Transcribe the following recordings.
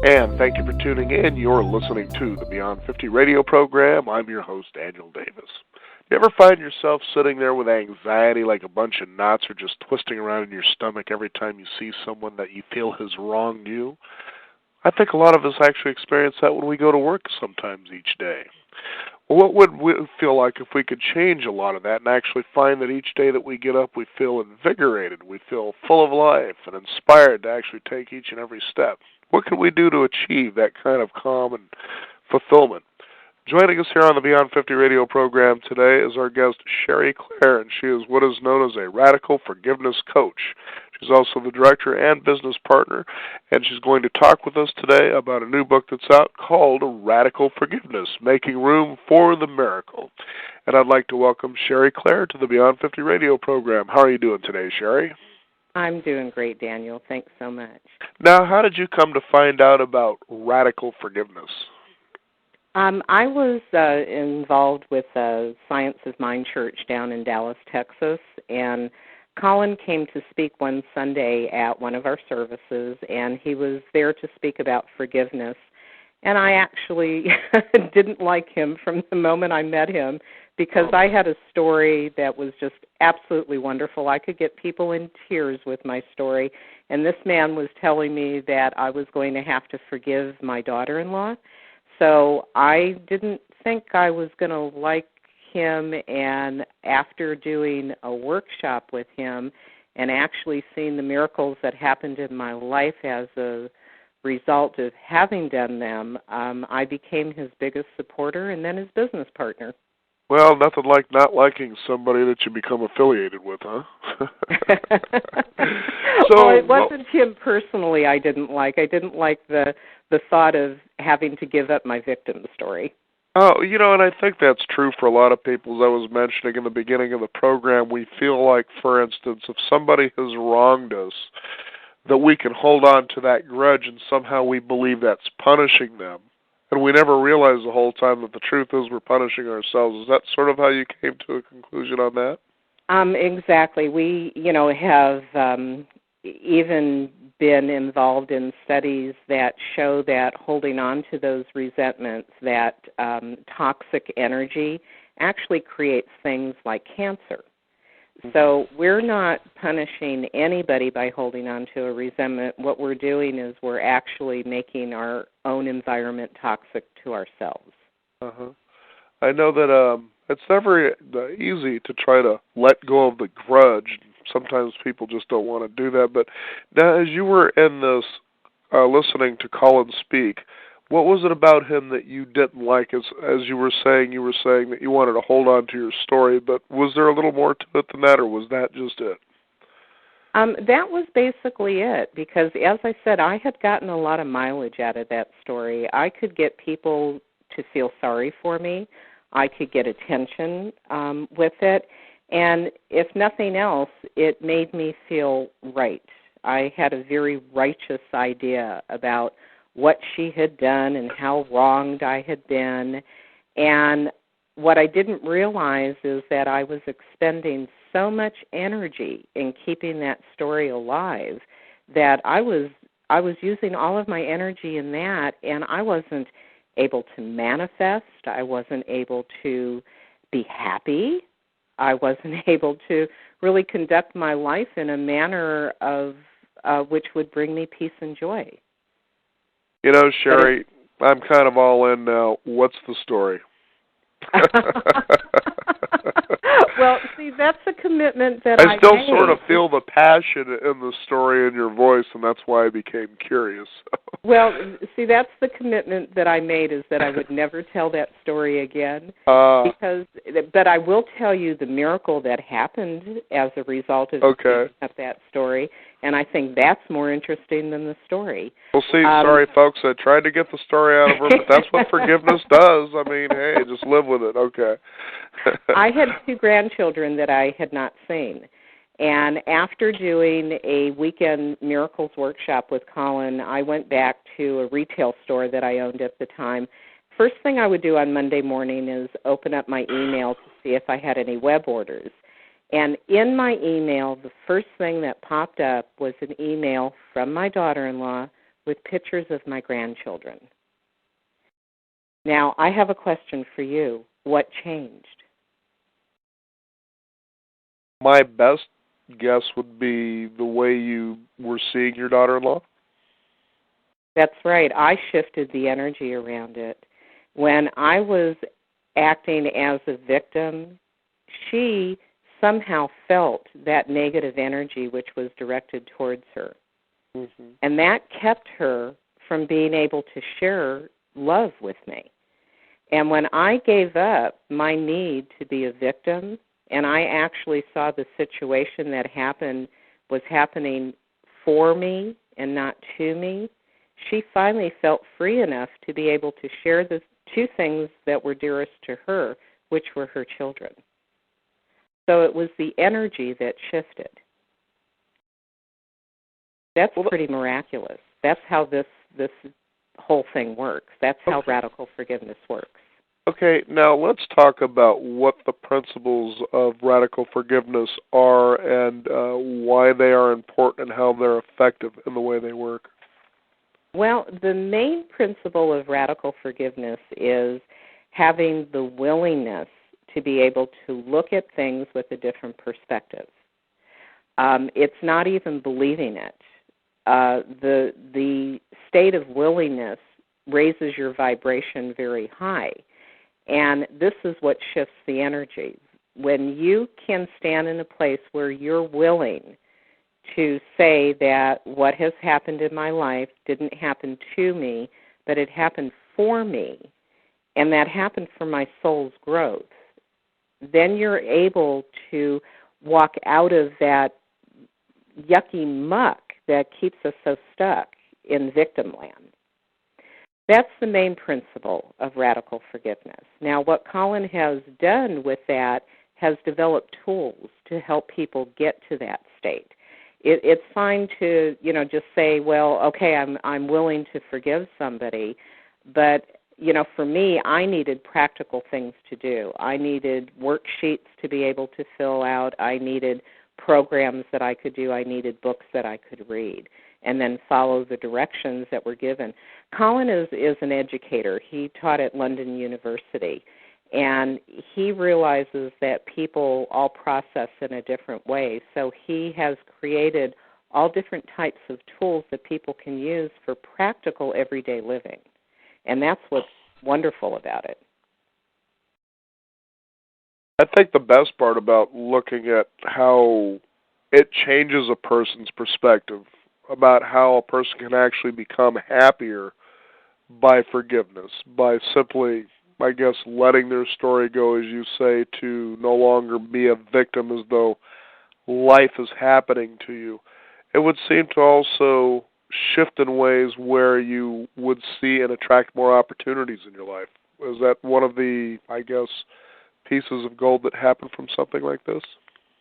And thank you for tuning in. You're listening to the Beyond 50 radio program. I'm your host, Daniel Davis. You ever find yourself sitting there with anxiety like a bunch of knots are just twisting around in your stomach every time you see someone that you feel has wronged you? I think a lot of us actually experience that when we go to work sometimes each day. Well, what would we feel like if we could change a lot of that and actually find that each day that we get up we feel invigorated, we feel full of life and inspired to actually take each and every step? What can we do to achieve that kind of calm and fulfillment? Joining us here on the Beyond 50 radio program today is our guest, Sherry Claire, and she is what is known as a radical forgiveness coach. She's also the director and business partner, and she's going to talk with us today about a new book that's out called Radical Forgiveness, Making Room for the Miracle. And I'd like to welcome Sherry Claire to the Beyond 50 radio program. How are you doing today, Sherry? I'm doing great, Daniel. Thanks so much. Now, how did you come to find out about radical forgiveness? I was involved with Science of Mind Church down in Dallas, Texas, and Colin came to speak one Sunday at one of our services, and he was there to speak about forgiveness. And I actually didn't like him from the moment I met him because I had a story that was just absolutely wonderful. I could get people in tears with my story, and this man was telling me that I was going to have to forgive my daughter-in-law. So I didn't think I was going to like him, and after doing a workshop with him and actually seeing the miracles that happened in my life as a result of having done them, I became his biggest supporter and then his business partner. Well, nothing like not liking somebody that you become affiliated with, huh? Well, it wasn't him personally I didn't like. I didn't like the thought of having to give up my victim story. Oh, and I think that's true for a lot of people. As I was mentioning in the beginning of the program, we feel like, for instance, if somebody has wronged us, that we can hold on to that grudge and somehow we believe that's punishing them. And we never realize the whole time that the truth is we're punishing ourselves. Is that sort of how you came to a conclusion on that? Exactly. We, have even been involved in studies that show that holding on to those resentments, that toxic energy, actually creates things like cancer. So we're not punishing anybody by holding on to a resentment. What we're doing is we're actually making our own environment toxic to ourselves. Uh-huh. I know that it's never easy to try to let go of the grudge. Sometimes people just don't want to do that. But now, as you were in this, listening to Colin speak, what was it about him that you didn't like? As you were saying that you wanted to hold on to your story, but was there a little more to it than that, or was that just it? That was basically it, because as I said, I had gotten a lot of mileage out of that story. I could get people to feel sorry for me. I could get attention with it. And if nothing else, it made me feel right. I had a very righteous idea about what she had done and how wronged I had been. And what I didn't realize is that I was expending so much energy in keeping that story alive that I was using all of my energy in that, and I wasn't able to manifest. I wasn't able to be happy. I wasn't able to really conduct my life in a manner of which would bring me peace and joy. Sherry, I'm kind of all in now. What's the story? Well, see, that's a commitment that I still made. Sort of feel the passion in the story in your voice, and that's why I became curious. Well, see, that's the commitment that I made, is that I would never tell that story again. But I will tell you the miracle that happened as a result of speaking up that story, and I think that's more interesting than the story. Well, see, sorry, folks, I tried to get the story out of her, but that's what forgiveness does. I mean, hey, just live with it. Okay. I had 2 grandchildren that I had not seen. And after doing a weekend miracles workshop with Colin, I went back to a retail store that I owned at the time. First thing I would do on Monday morning is open up my email to see if I had any web orders. And in my email, the first thing that popped up was an email from my daughter-in-law with pictures of my grandchildren. Now, I have a question for you. What changed? My best guess would be the way you were seeing your daughter-in-law. That's right. I shifted the energy around it. When I was acting as a victim, she somehow felt that negative energy which was directed towards her. Mm-hmm. And that kept her from being able to share love with me. And when I gave up my need to be a victim, and I actually saw the situation that happened was happening for me and not to me, she finally felt free enough to be able to share the two things that were dearest to her, which were her children. So it was the energy that shifted. That's pretty miraculous. That's how this whole thing works. That's how radical forgiveness works. Okay, now let's talk about what the principles of radical forgiveness are and why they are important and how they're effective in the way they work. Well, the main principle of radical forgiveness is having the willingness to be able to look at things with a different perspective. It's not even believing it. The state of willingness raises your vibration very high, and this is what shifts the energy. When you can stand in a place where you're willing to say that what has happened in my life didn't happen to me, but it happened for me, and that happened for my soul's growth, then you're able to walk out of that yucky muck that keeps us so stuck in victim land. That's the main principle of radical forgiveness. Now, what Colin has done with that has developed tools to help people get to that state. It's fine to, just say, well, okay, I'm willing to forgive somebody, but, for me, I needed practical things to do. I needed worksheets to be able to fill out. I needed programs that I could do. I needed books that I could read and then follow the directions that were given. Colin is an educator. He taught at London University, and he realizes that people all process in a different way. So he has created all different types of tools that people can use for practical everyday living. And that's what's wonderful about it. I think the best part about looking at how it changes a person's perspective about how a person can actually become happier by forgiveness, by simply, I guess, letting their story go, as you say, to no longer be a victim as though life is happening to you. It would seem to also shift in ways where you would see and attract more opportunities in your life. Is that one of the, I guess, pieces of gold that happen from something like this?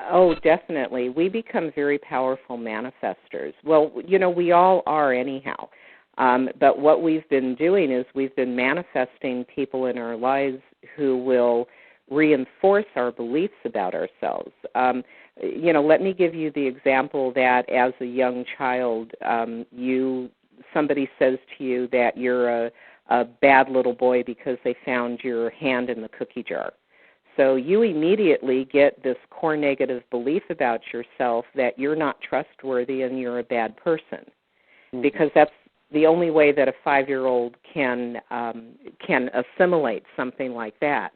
Oh, definitely. We become very powerful manifestors. Well, we all are anyhow. But what we've been doing is we've been manifesting people in our lives who will reinforce our beliefs about ourselves. Let me give you the example that as a young child, somebody says to you that you're a bad little boy because they found your hand in the cookie jar. So you immediately get this core negative belief about yourself that you're not trustworthy and you're a bad person, because that's the only way that a 5-year-old can assimilate something like that.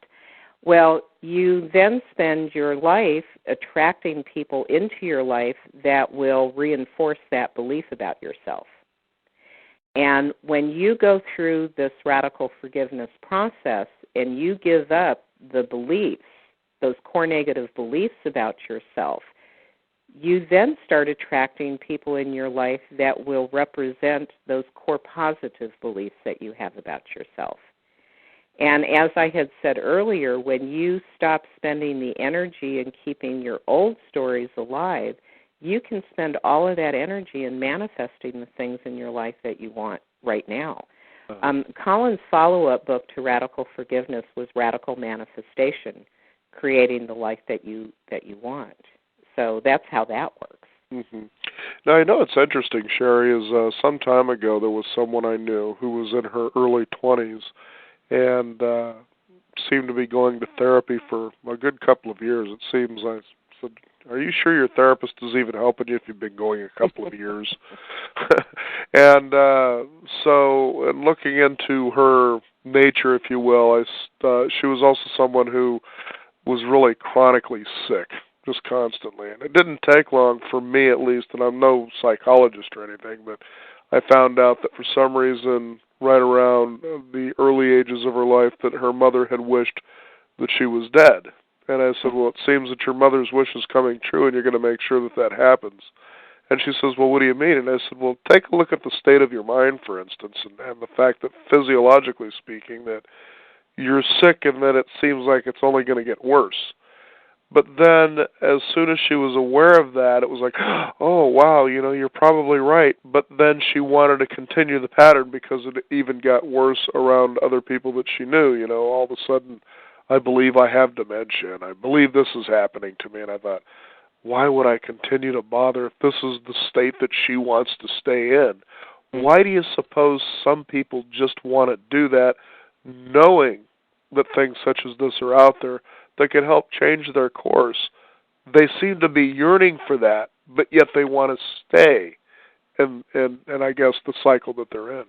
Well, you then spend your life attracting people into your life that will reinforce that belief about yourself. And when you go through this radical forgiveness process and you give up the beliefs, those core negative beliefs about yourself, you then start attracting people in your life that will represent those core positive beliefs that you have about yourself. And as I had said earlier, when you stop spending the energy in keeping your old stories alive, you can spend all of that energy in manifesting the things in your life that you want right now. Colin's follow-up book to Radical Forgiveness was Radical Manifestation, creating the life that you want. So that's how that works. Mm-hmm. Now, I know it's interesting, Sherry, is some time ago there was someone I knew who was in her early 20s and seemed to be going to therapy for a good couple of years. It seems. I said, "Are you sure your therapist is even helping you if you've been going a couple of years?" And so, in looking into her nature, if you will, she was also someone who was really chronically sick, just constantly. And it didn't take long for me, at least, and I'm no psychologist or anything, but I found out that for some reason, right around the early ages of her life, that her mother had wished that she was dead. And I said, well, it seems that your mother's wish is coming true, and you're going to make sure that that happens. And she says, well, what do you mean? And I said, well, take a look at the state of your mind, for instance, and the fact that physiologically speaking, that you're sick and that it seems like it's only going to get worse. But then, as soon as she was aware of that, it was like, oh, wow, you're probably right. But then she wanted to continue the pattern because it even got worse around other people that she knew. All of a sudden, I believe I have dementia, and I believe this is happening to me. And I thought, why would I continue to bother if this is the state that she wants to stay in? Why do you suppose some people just want to do that, knowing that things such as this are out there that can help change their course? They seem to be yearning for that, but yet they want to stay in I guess, the cycle that they're in.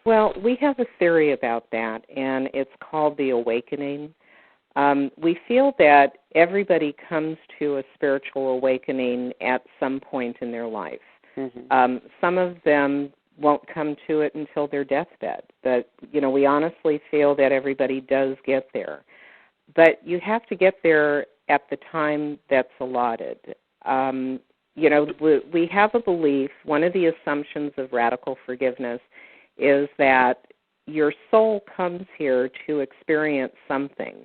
Well, we have a theory about that, and it's called the awakening. We feel that everybody comes to a spiritual awakening at some point in their life. Mm-hmm. Some of them won't come to it until their deathbed, but, we honestly feel that everybody does get there. But you have to get there at the time that's allotted. We have a belief, one of the assumptions of radical forgiveness is that your soul comes here to experience something.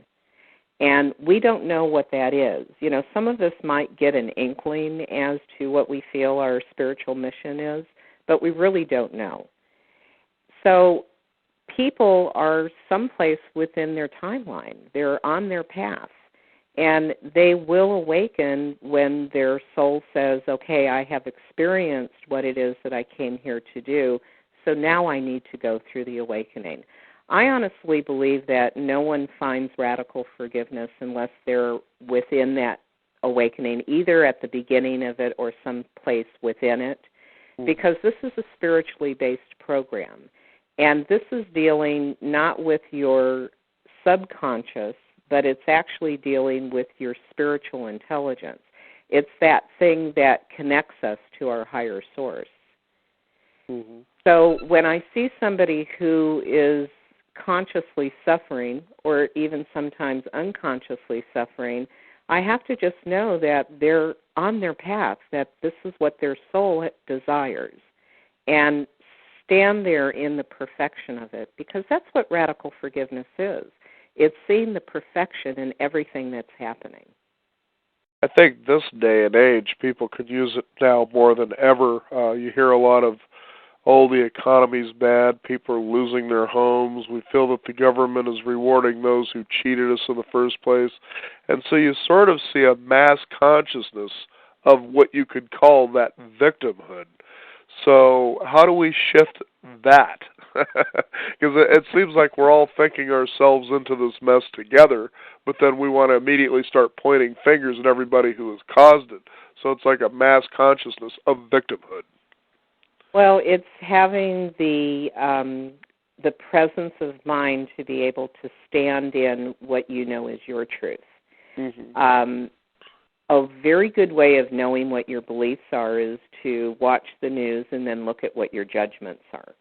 And we don't know what that is. Some of us might get an inkling as to what we feel our spiritual mission is, but we really don't know. So people are someplace within their timeline. They're on their path. And they will awaken when their soul says, okay, I have experienced what it is that I came here to do, so now I need to go through the awakening. I honestly believe that no one finds radical forgiveness unless they're within that awakening, either at the beginning of it or someplace within it, because this is a spiritually based program. And this is dealing not with your subconscious, but it's actually dealing with your spiritual intelligence. It's that thing that connects us to our higher source. Mm-hmm. So when I see somebody who is consciously suffering, or even sometimes unconsciously suffering, I have to just know that they're on their path, that this is what their soul desires, and stand there in the perfection of it, because that's what radical forgiveness is. It's seeing the perfection in everything that's happening. I think this day and age, people could use it now more than ever. You hear a lot of, oh, the economy's bad, people are losing their homes, we feel that the government is rewarding those who cheated us in the first place. And so you sort of see a mass consciousness of what you could call that victimhood. So how do we shift that? Because it seems like we're all thinking ourselves into this mess together, but then we want to immediately start pointing fingers at everybody who has caused it. So it's like a mass consciousness of victimhood. Well, it's having the presence of mind to be able to stand in what you know is your truth. Mm-hmm. A very good way of knowing what your beliefs are is to watch the news and then look at what your judgments are.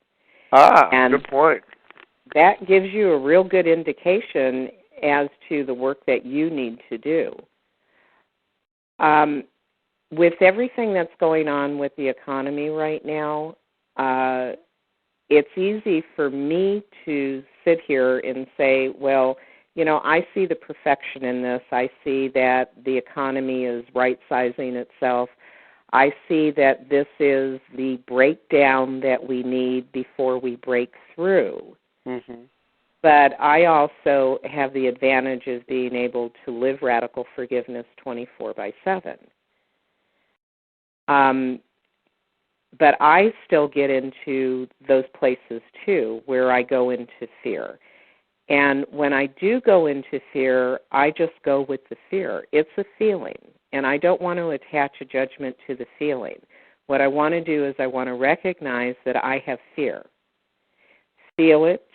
And good point. That gives you a real good indication as to the work that you need to do. With everything that's going on with the economy right now, it's easy for me to sit here and say, well, I see the perfection in this. I see that the economy is right-sizing itself. I see that this is the breakdown that we need before we break through. Mm-hmm. But I also have the advantage of being able to live radical forgiveness 24/7. But I still get into those places too, where I go into fear. And when I do go into fear, I just go with the fear. It's a feeling, and I don't want to attach a judgment to the feeling. What I want to do is I want to recognize that I have fear, feel it,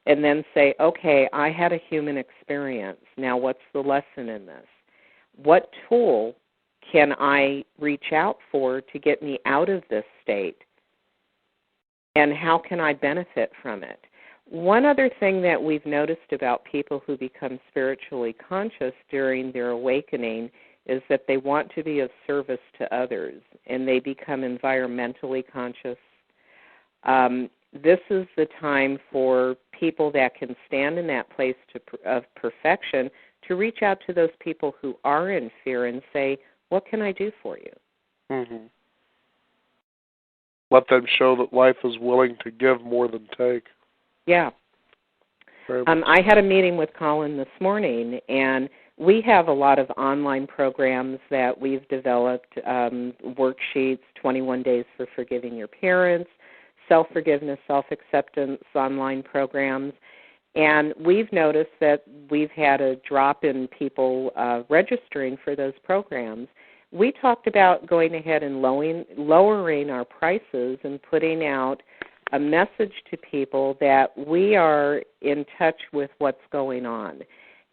and then say, okay, I had a human experience. Now what's the lesson in this? What tool can I reach out for to get me out of this state? And how can I benefit from it? One other thing that we've noticed about people who become spiritually conscious during their awakening is that they want to be of service to others, and they become environmentally conscious. This is the time for people that can stand in that place of perfection to reach out to those people who are in fear and say, what can I do for you? Mm-hmm. Let them show that life is willing to give more than take. Yeah. I had a meeting with Colin this morning, and we have a lot of online programs that we've developed, worksheets, 21 Days for Forgiving Your Parents, self-forgiveness, self-acceptance online programs. And we've noticed that we've had a drop in people registering for those programs. We talked about going ahead and lowering our prices and putting out a message to people that we are in touch with what's going on.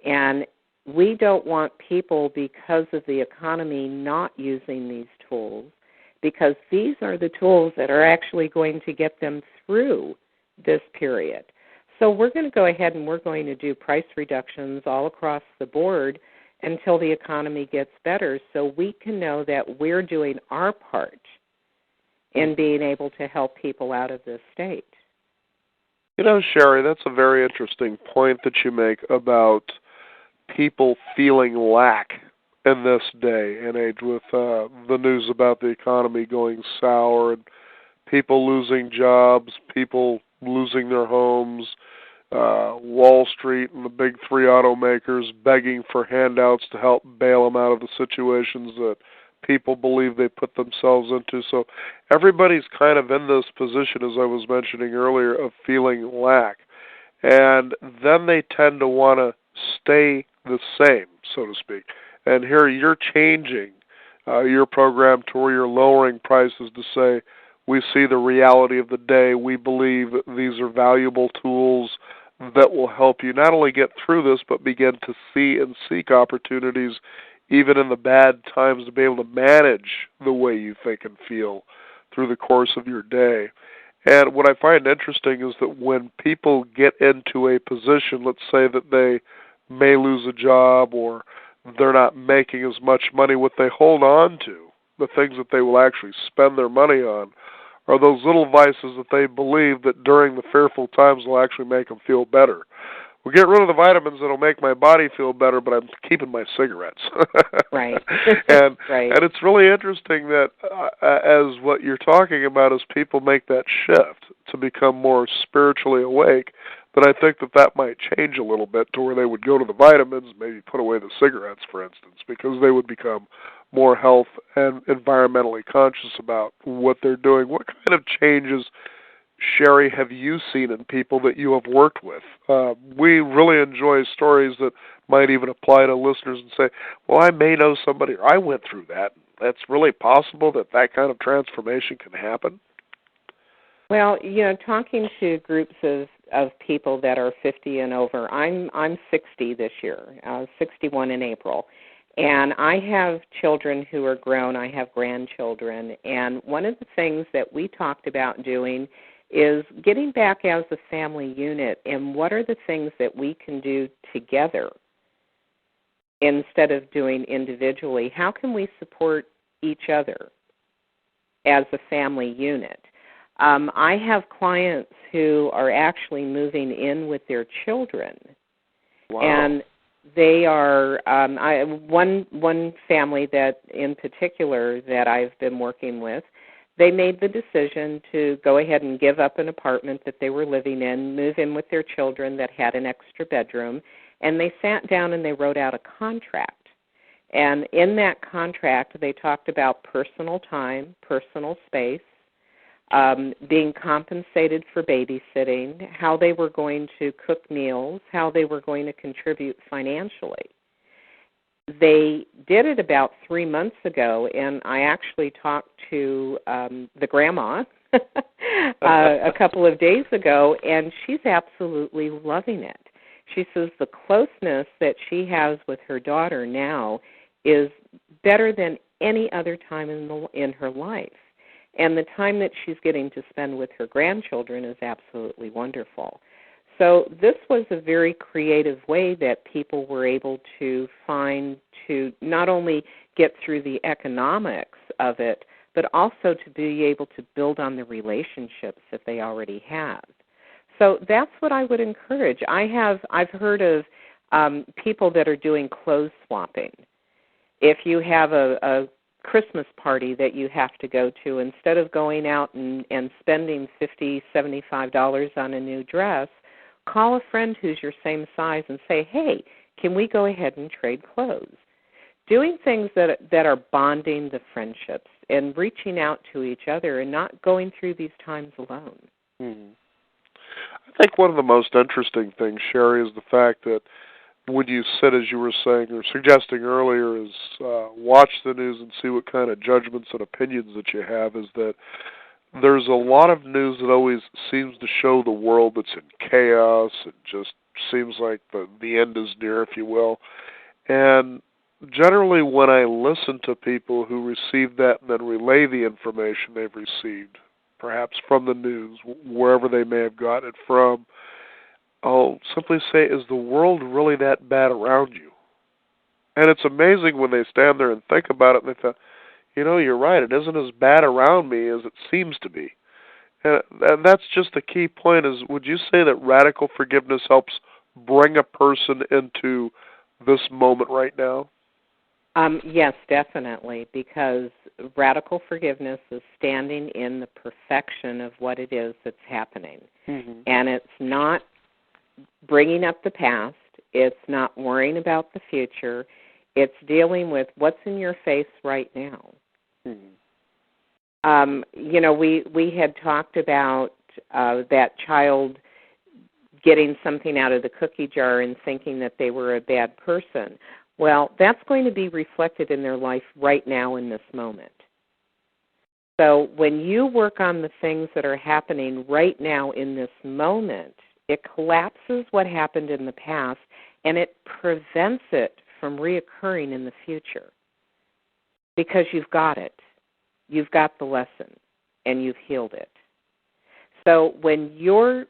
And we don't want people, because of the economy, not using these tools, because these are the tools that are actually going to get them through this period. So we're going to go ahead and we're going to do price reductions all across the board until the economy gets better, so we can know that we're doing our part in being able to help people out of this state. You know, Sherry, that's a very interesting point that you make about people feeling lack in this day and age with the news about the economy going sour and people losing jobs, people losing their homes, Wall Street and the big three automakers begging for handouts to help bail them out of the situations that people believe they put themselves into. So everybody's kind of in this position, as I was mentioning earlier, of feeling lack. And then they tend to want to stay the same, so to speak. And here you're changing your program to where you're lowering prices to say, we see the reality of the day. We believe these are valuable tools that will help you not only get through this, but begin to see and seek opportunities even in the bad times to be able to manage the way you think and feel through the course of your day. And what I find interesting is that when people get into a position, let's say that they may lose a job or they're not making as much money, what they hold on to, the things that they will actually spend their money on, are those little vices that they believe that during the fearful times will actually make them feel better. We'll get rid of the vitamins that'll make my body feel better, but I'm keeping my cigarettes. Right. and right. And it's really interesting that as what you're talking about is people make that shift to become more spiritually awake, but I think that might change a little bit to where they would go to the vitamins, maybe put away the cigarettes, for instance, because they would become more health and environmentally conscious about what they're doing. What kind of changes, Sherry, have you seen in people that you have worked with? We really enjoy stories that might even apply to listeners and say, well, I may know somebody, or I went through that. That's really possible that kind of transformation can happen? Well, talking to groups of people that are 50 and over, I'm 60 this year, 61 in April. And I have children who are grown. I have grandchildren. And one of the things that we talked about doing is getting back as a family unit and what are the things that we can do together instead of doing individually. How can we support each other as a family unit? I have clients who are actually moving in with their children. Wow. And they are one family that in particular that I've been working with, they made the decision to go ahead and give up an apartment that they were living in, move in with their children that had an extra bedroom, and they sat down and they wrote out a contract. And in that contract, they talked about personal time, personal space, being compensated for babysitting, how they were going to cook meals, how they were going to contribute financially. They did it about 3 months ago, and I actually talked to the grandma a couple of days ago, and she's absolutely loving it. She says the closeness that she has with her daughter now is better than any other time in her life. And the time that she's getting to spend with her grandchildren is absolutely wonderful. So this was a very creative way that people were able to find to not only get through the economics of it, but also to be able to build on the relationships that they already have. So that's what I would encourage. I've heard of people that are doing clothes swapping. If you have a Christmas party that you have to go to, instead of going out and spending $50, $75 on a new dress, call a friend who's your same size and say, hey, can we go ahead and trade clothes? Doing things that are bonding the friendships and reaching out to each other and not going through these times alone. Mm-hmm. I think one of the most interesting things, Sherry, is the fact that when you said, as you were saying or suggesting earlier, is watch the news and see what kind of judgments and opinions that you have, is that there's a lot of news that always seems to show the world that's in chaos. It just seems like the end is near, if you will. And generally when I listen to people who receive that and then relay the information they've received, perhaps from the news, wherever they may have gotten it from, I'll simply say, is the world really that bad around you? And it's amazing when they stand there and think about it and they think, you're right, it isn't as bad around me as it seems to be. And that's just the key point is, would you say that radical forgiveness helps bring a person into this moment right now? Yes, definitely, because radical forgiveness is standing in the perfection of what it is that's happening. Mm-hmm. And it's not bringing up the past. It's not worrying about the future. It's dealing with what's in your face right now. Mm-hmm. We had talked about that child getting something out of the cookie jar and thinking that they were a bad person. Well, that's going to be reflected in their life right now in this moment. So when you work on the things that are happening right now in this moment, it collapses what happened in the past, and it prevents it from reoccurring in the future because you've got it. You've got the lesson, and you've healed it. So when you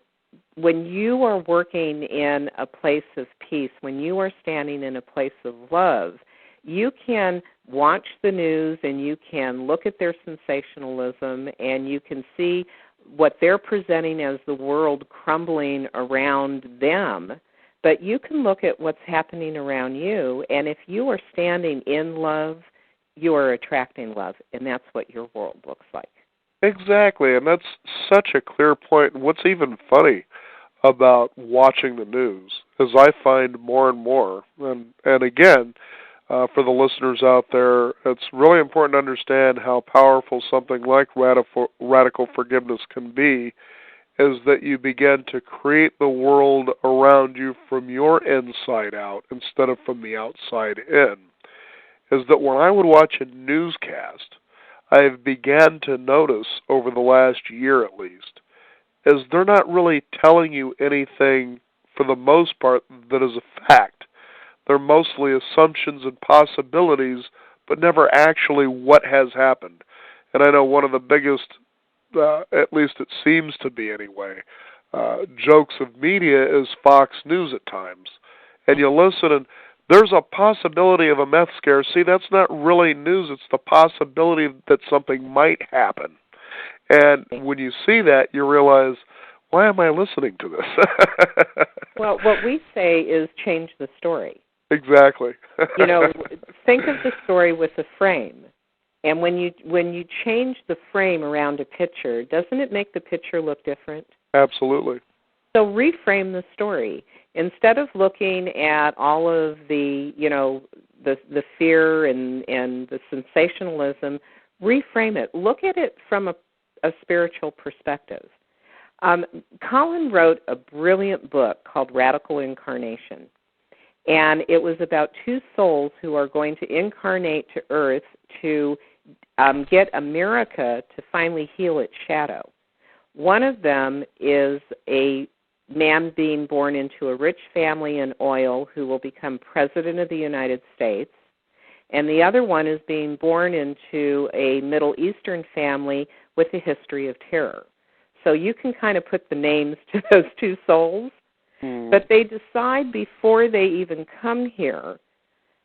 are working in a place of peace, when you are standing in a place of love, you can watch the news and you can look at their sensationalism and you can see what they're presenting as the world crumbling around them, but you can look at what's happening around you, and if you are standing in love, you are attracting love, and that's what your world looks like. Exactly, and that's such a clear point. And what's even funny about watching the news is I find more and more, and again, for the listeners out there, it's really important to understand how powerful something like radical forgiveness can be, is that you begin to create the world around you from your inside out instead of from the outside in. Is that when I would watch a newscast, I've began to notice over the last year at least, is they're not really telling you anything for the most part that is a fact. They're mostly assumptions and possibilities, but never actually what has happened. And I know one of the biggest, at least it seems to be anyway, jokes of media is Fox News at times. And you listen and there's a possibility of a meth scare. See, that's not really news. It's the possibility that something might happen. And when you see that, you realize, why am I listening to this? Well, what we say is change the story. Exactly. Think of the story with a frame. And when you change the frame around a picture, doesn't it make the picture look different? Absolutely. So reframe the story. Instead of looking at all of the, the fear and the sensationalism, reframe it. Look at it from a spiritual perspective. Colin wrote a brilliant book called Radical Incarnation, and it was about two souls who are going to incarnate to Earth to get America to finally heal its shadow. One of them is a man being born into a rich family in oil who will become president of the United States, and the other one is being born into a Middle Eastern family with a history of terror. So you can kind of put the names to those two souls, but they decide before they even come here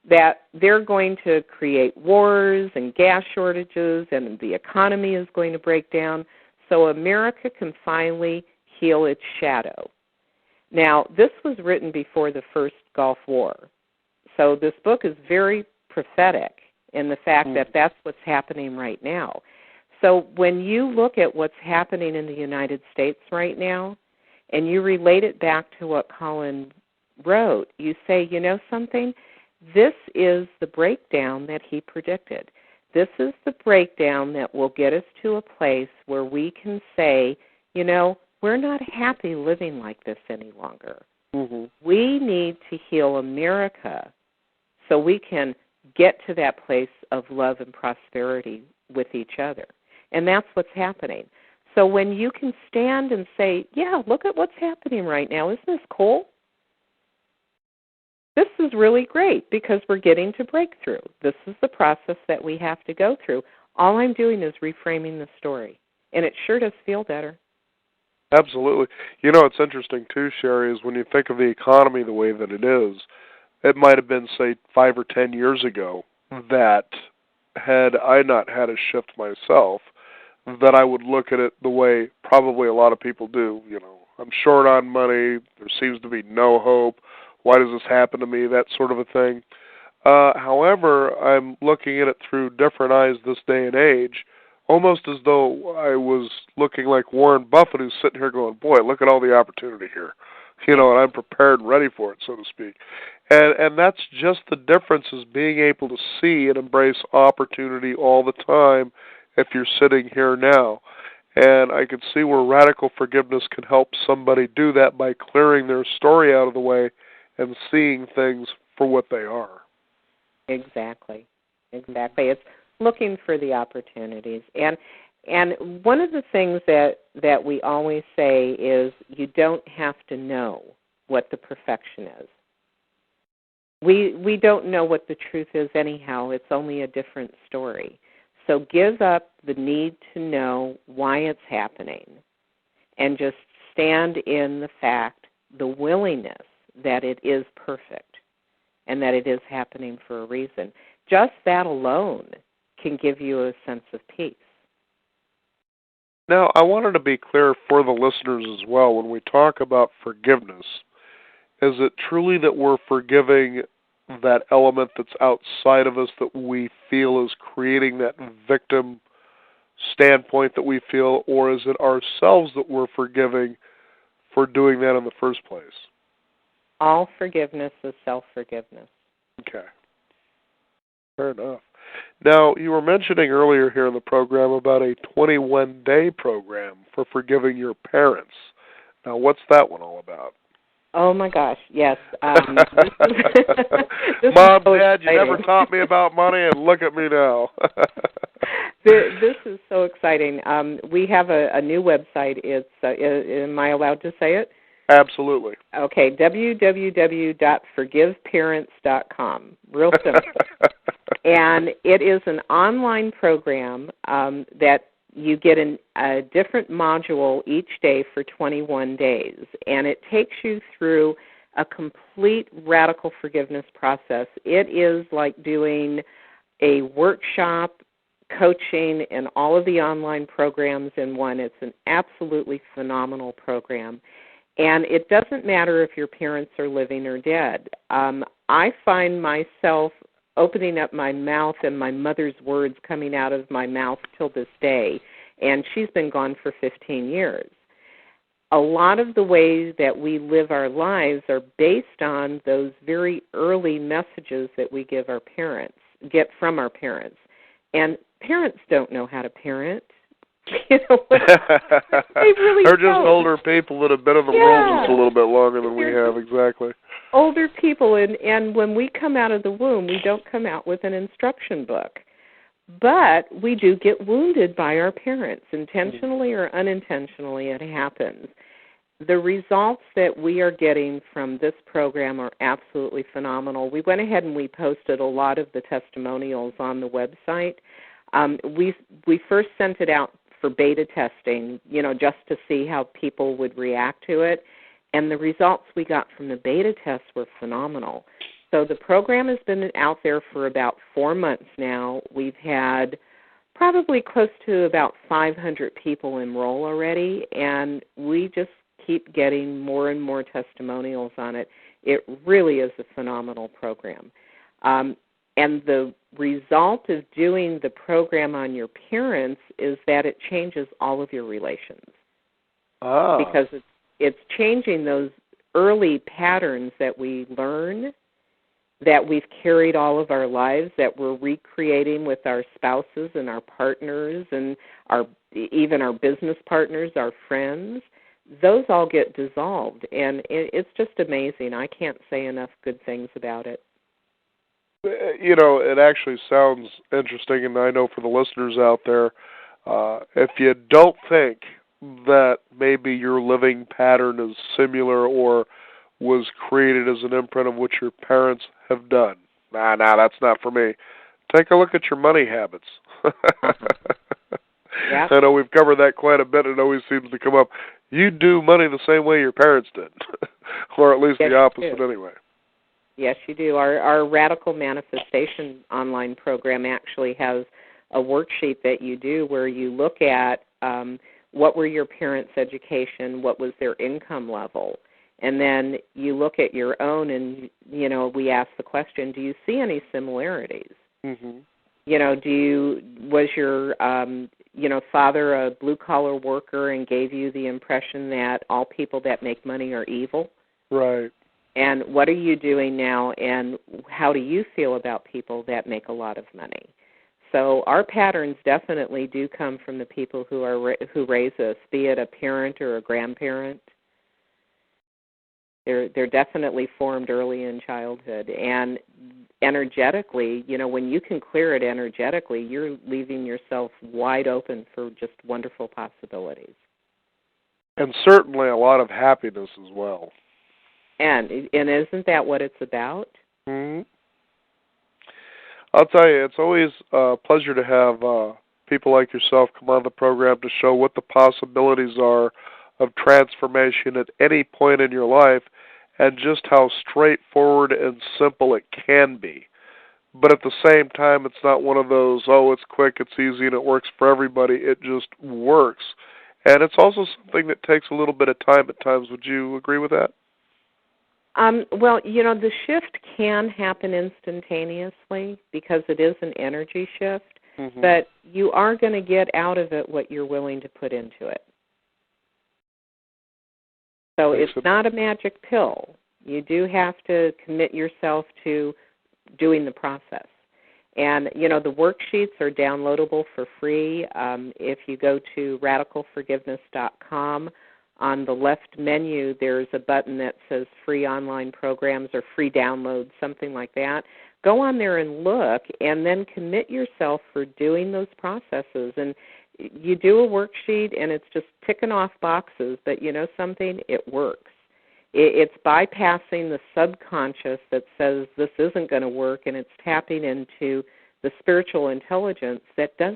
that they're going to create wars and gas shortages and the economy is going to break down so America can finally heal its shadow. Now, this was written before the first Gulf War, so this book is very prophetic in the fact that that's what's happening right now. So when you look at what's happening in the United States right now, and you relate it back to what Colin wrote, you say, you know something? This is the breakdown that he predicted. This is the breakdown that will get us to a place where we can say, you know, we're not happy living like this any longer. We need to heal America so we can get to that place of love and prosperity with each other. And that's what's happening. So when you can stand and say, yeah, look at what's happening right now. Isn't this cool? This is really great because we're getting to breakthrough. This is the process that we have to go through. All I'm doing is reframing the story, and it sure does feel better. Absolutely. You know, it's interesting, too, Sherry, is when you think of the economy the way that it is, it might have been, say, 5 or 10 years ago that had I not had a shift myself, that I would look at it the way probably a lot of people do. You know, I'm short on money. There seems to be no hope. Why does this happen to me? That sort of a thing. However, I'm looking at it through different eyes this day and age, almost as though I was looking like Warren Buffett, who's sitting here going, boy, look at all the opportunity here. You know, and I'm prepared and ready for it, so to speak. And that's just the difference, is being able to see and embrace opportunity all the time if you're sitting here now. And I can see where radical forgiveness can help somebody do that by clearing their story out of the way and seeing things for what they are. Exactly. It's looking for the opportunities. And one of the things that we always say is you don't have to know what the perfection is. We don't know what the truth is anyhow. It's only a different story. So give up the need to know why it's happening and just stand in the fact, the willingness that it is perfect and that it is happening for a reason. Just that alone can give you a sense of peace. Now, I wanted to be clear for the listeners as well, when we talk about forgiveness, is it truly that we're forgiving that element that's outside of us that we feel is creating that victim standpoint that we feel, or is it ourselves that we're forgiving for doing that in the first place? All forgiveness is self-forgiveness. Okay. Fair enough. Now, you were mentioning earlier here in the program about a 21-day program for forgiving your parents. Now, what's that one all about? Oh, my gosh, yes. Mom, Dad, you never taught me about money, and look at me now. This is so exciting. We have a new website. It's am I allowed to say it? Absolutely. Okay, www.forgiveparents.com. Real simple. And it is an online program that you get a different module each day for 21 days. And it takes you through a complete radical forgiveness process. It is like doing a workshop, coaching, and all of the online programs in one. It's an absolutely phenomenal program. And it doesn't matter if your parents are living or dead. I find myself opening up my mouth and my mother's words coming out of my mouth till this day, and she's been gone for 15 years. a lot of the ways that we live our lives are based on those very early messages that we get from our parents. And parents don't know how to parent. They really They're just don't. older people that have been in the world just a little bit longer than we have, exactly. Older people, and when we come out of the womb, we don't come out with an instruction book. But we do get wounded by our parents, intentionally or unintentionally, it happens. The results that we are getting from this program are absolutely phenomenal. We went ahead and we posted a lot of the testimonials on the website. We first sent it out for beta testing, just to see how people would react to it. And the results we got from the beta tests were phenomenal. So the program has been out there for about 4 months now. We've had probably close to about 500 people enroll already, and we just keep getting more and more testimonials on it. It really is a phenomenal program. And the result of doing the program on your parents is that it changes all of your relations. Because it's changing those early patterns that we learn, that we've carried all of our lives, that we're recreating with our spouses and our partners and even our business partners, our friends. Those all get dissolved, and it's just amazing. I can't say enough good things about it. It actually sounds interesting, and I know for the listeners out there, if you don't think that maybe your living pattern is similar or was created as an imprint of what your parents have done, that's not for me. Take a look at your money habits. Yep. I know we've covered that quite a bit. It always seems to come up. You do money the same way your parents did, or at least the opposite anyway. Yes, you do. Our Radical Manifestation online program actually has a worksheet that you do where you look at what were your parents' education, what was their income level, and then you look at your own and, we ask the question, do you see any similarities? Mm-hmm. Was your, father a blue-collar worker and gave you the impression that all people that make money are evil? Right. And what are you doing now, and how do you feel about people that make a lot of money? So our patterns definitely do come from the people who raise us, be it a parent or a grandparent. They're definitely formed early in childhood. And energetically, when you can clear it energetically, you're leaving yourself wide open for just wonderful possibilities. And certainly a lot of happiness as well. And isn't that what it's about? Mm-hmm. I'll tell you, it's always a pleasure to have people like yourself come on the program to show what the possibilities are of transformation at any point in your life and just how straightforward and simple it can be. But at the same time, it's not one of those, it's quick, it's easy, and it works for everybody. It just works. And it's also something that takes a little bit of time at times. Would you agree with that? Well, the shift can happen instantaneously because it is an energy shift, mm-hmm. but you are going to get out of it what you're willing to put into it. So it's not a magic pill. You do have to commit yourself to doing the process. And, the worksheets are downloadable for free. If you go to radicalforgiveness.com, on the left menu, there's a button that says free online programs or free downloads, something like that. Go on there and look, and then commit yourself for doing those processes. And you do a worksheet, and it's just ticking off boxes, but you know something? It works. It's bypassing the subconscious that says this isn't going to work, and it's tapping into the spiritual intelligence that does.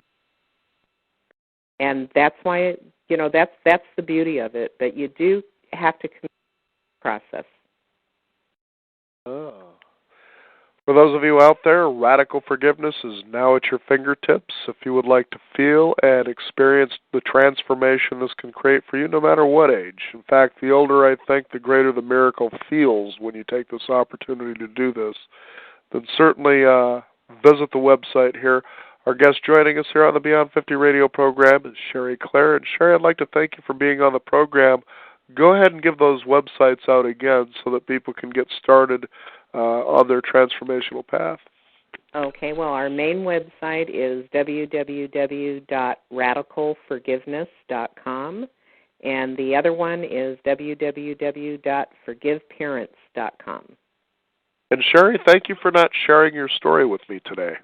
And that's why, that's the beauty of it. But you do have to commit the process. Oh. For those of you out there, Radical Forgiveness is now at your fingertips. If you would like to feel and experience the transformation this can create for you, no matter what age. In fact, the older I think, the greater the miracle feels when you take this opportunity to do this. Then certainly visit the website here. Our guest joining us here on the Beyond 50 radio program is Sherry Claire. And Sherry, I'd like to thank you for being on the program. Go ahead and give those websites out again so that people can get started on their transformational path. Okay, well, our main website is www.radicalforgiveness.com, and the other one is www.forgiveparents.com. And Sherry, thank you for not sharing your story with me today.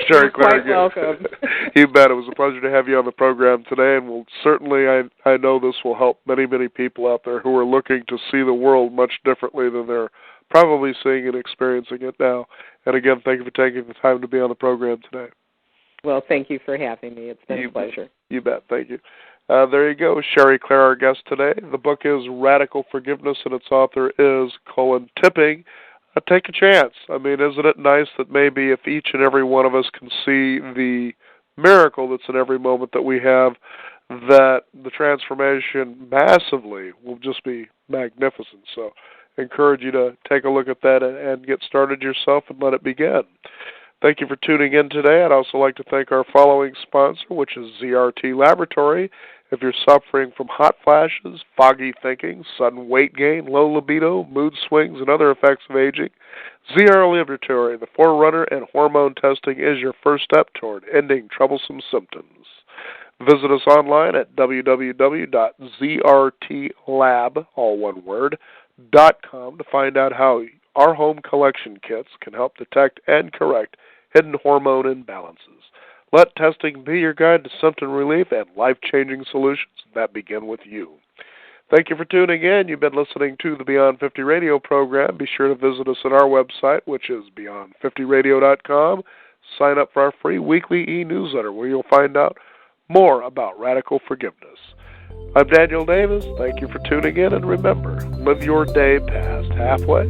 You're quite welcome. You bet. It was a pleasure to have you on the program today, and we'll certainly, I know this will help many, many people out there who are looking to see the world much differently than they're probably seeing and experiencing it now. And again, thank you for taking the time to be on the program today. Well, thank you for having me. It's been a pleasure. You bet. Thank you. There you go. Sherry Claire, our guest today. The book is Radical Forgiveness, and its author is Colin Tipping. Take a chance. I mean, isn't it nice that maybe if each and every one of us can see the miracle that's in every moment that we have, that the transformation massively will just be magnificent. So I encourage you to take a look at that and get started yourself and let it begin. Thank you for tuning in today. I'd also like to thank our following sponsor, which is ZRT Laboratory. If you're suffering from hot flashes, foggy thinking, sudden weight gain, low libido, mood swings, and other effects of aging, ZR Laboratory, the forerunner and hormone testing, is your first step toward ending troublesome symptoms. Visit us online at www.zrtlab, all one word, .com to find out how our home collection kits can help detect and correct hidden hormone imbalances. Let testing be your guide to symptom relief and life-changing solutions that begin with you. Thank you for tuning in. You've been listening to the Beyond 50 Radio program. Be sure to visit us at our website, which is beyond50radio.com. Sign up for our free weekly e-newsletter where you'll find out more about radical forgiveness. I'm Daniel Davis. Thank you for tuning in, and remember, live your day past halfway